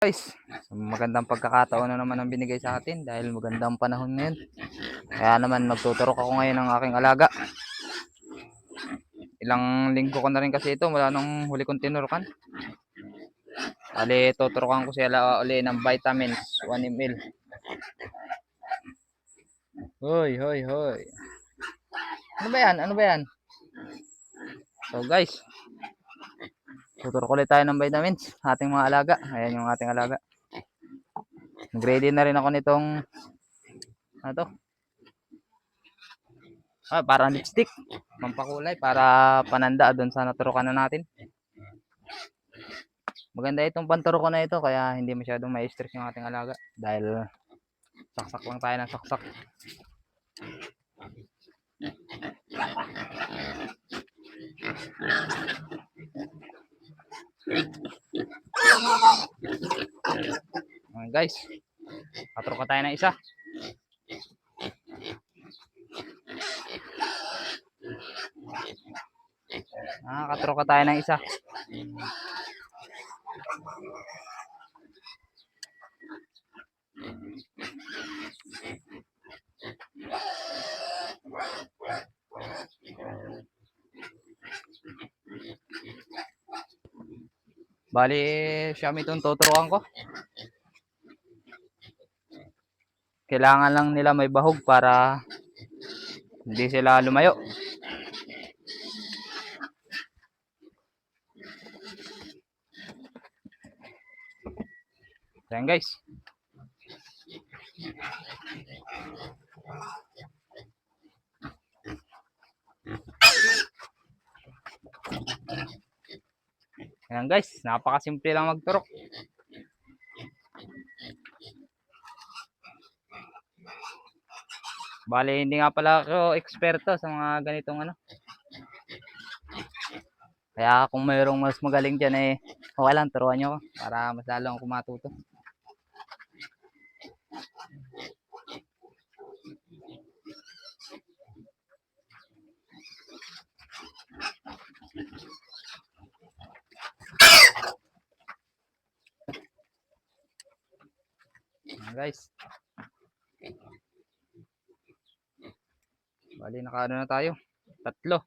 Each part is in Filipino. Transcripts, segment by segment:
Guys, magandang pagkakataon na naman ang binigay sa atin dahil magandang panahon ngayon. Kaya naman magtuturok ako ngayon ng aking alaga. Ilang linggo ko na rin kasi ito mula nung huli kong tinurukan. Ali, tuturukan ko sila uli ng vitamins 1 ml. Hoy, hoy, hoy. Ano ba yan? Ano ba yan? So guys, tuturok ulit tayo ng vitamins ating mga alaga. Ayan yung ating alaga. Nag-ready na rin ako nitong ano to? Parang lipstick, pampakulay para pananda doon sa naturukan na natin. Maganda itong panturukan na ito kaya hindi masyadong ma-stress yung ating alaga dahil saksak lang tayo ng saksak. Guys, paturukan tayo ng isa. Nakakaturukan tayo ng isa. Bali, Xiaomi itong tuturukan ko. Kailangan lang nila may bahog para hindi sila lumayo. Ayan guys. Ayan guys, napakasimple lang magturok. Bali, hindi nga pala ako eksperto sa mga ganitong ano. Kaya kung mayroong mas magaling dyan okay lang, turuan nyo para mas lalo akong matuto. Guys, bali nakaano na tayo, 3.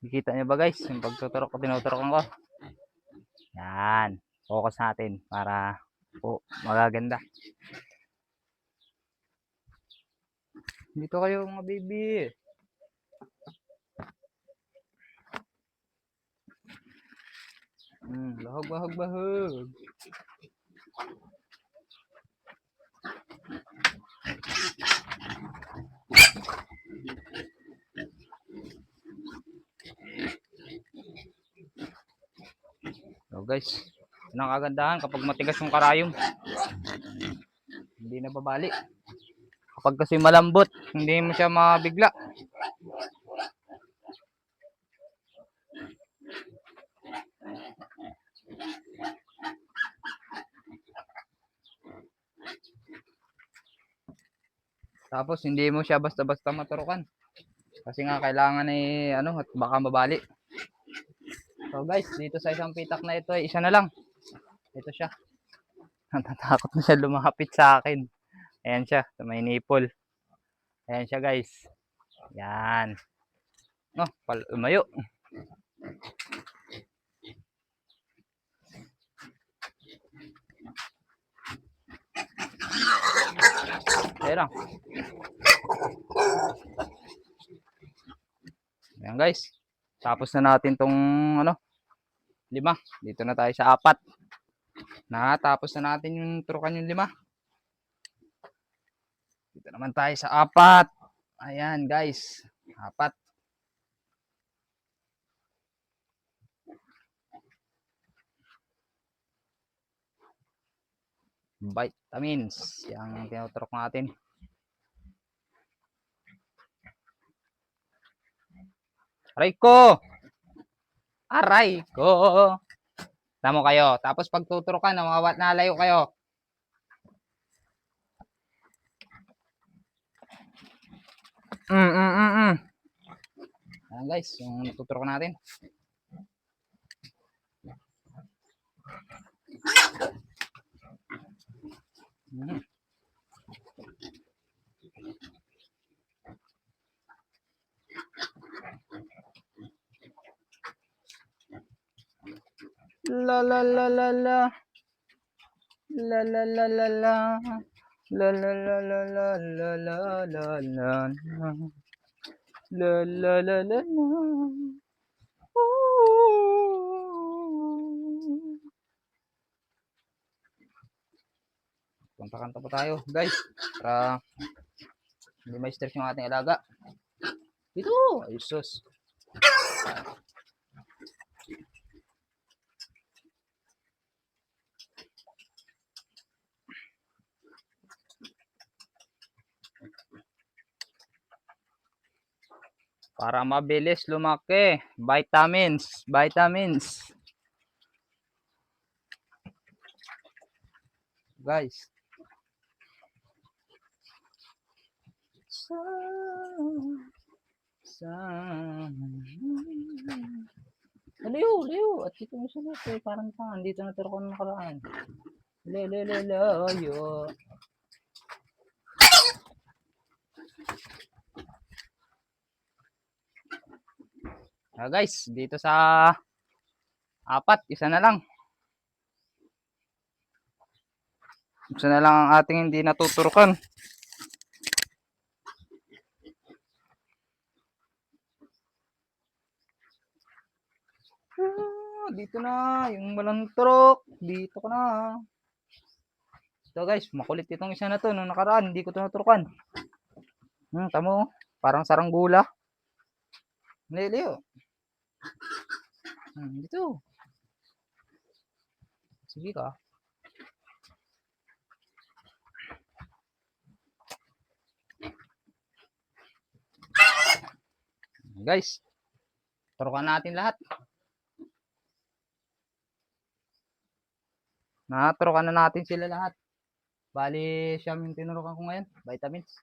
Nakikita niyo ba guys yung pagtuturok ko, tinuturokan ko. Yan, focus natin para magaganda. Dito kayo mga baby. Bahog, bahog, bahog. So guys, yun ang kagandahan kapag matigas yung karayom. Hindi na babali. Kapag kasi malambot, hindi mo siya mabigla. Tapos hindi mo siya basta-basta maturukan. Kasi nga kailangan at baka mabali. So guys, dito sa isang pitak na ito ay isa na lang. Ito siya. Natatakot na siya lumapit sa akin. Ayan siya, sa may nipple. Ayan siya guys. Yan. Umayo. Ayan lang. Ayan guys. Tapos na natin tong 5. Dito na tayo sa 4. Natapos na natin yung turukan yung 5. Dito naman tayo sa 4. Ayan guys. 4. Vitamins. Yung tinuturok natin. Aray ko! Aray ko! Tamo kayo. Tapos pag tuturukan, nalayo kayo. Ayan guys, yung tuturukan natin. Hmm. La la la la la. La la la la la. La la la la la la la la la. La la la la la. Kanta-kanta pa tayo, guys. Para hindi ma-stress yung ating alaga. Dito! Ay, sus. Para mabilis lumaki. Vitamins. Vitamins. Guys. Liyo, liyo. At dito mo siya dito. Parang tangan. Dito naturo ko ng nakaraan. Lelelelayo. Guys, dito sa apat, isa na lang. Isa na lang ang ating hindi natuturukan. Dito na, yung walang turok. Dito ka na. So guys, makulit itong isa na to. Nung nakaraan, hindi ko ito naturukan. Tamo, parang saranggula. Leo. Dito. Sige ka. Guys, turukan natin lahat. Naturukan na natin sila lahat. Bali, siyam yung tinurukan ko ngayon. Vitamins.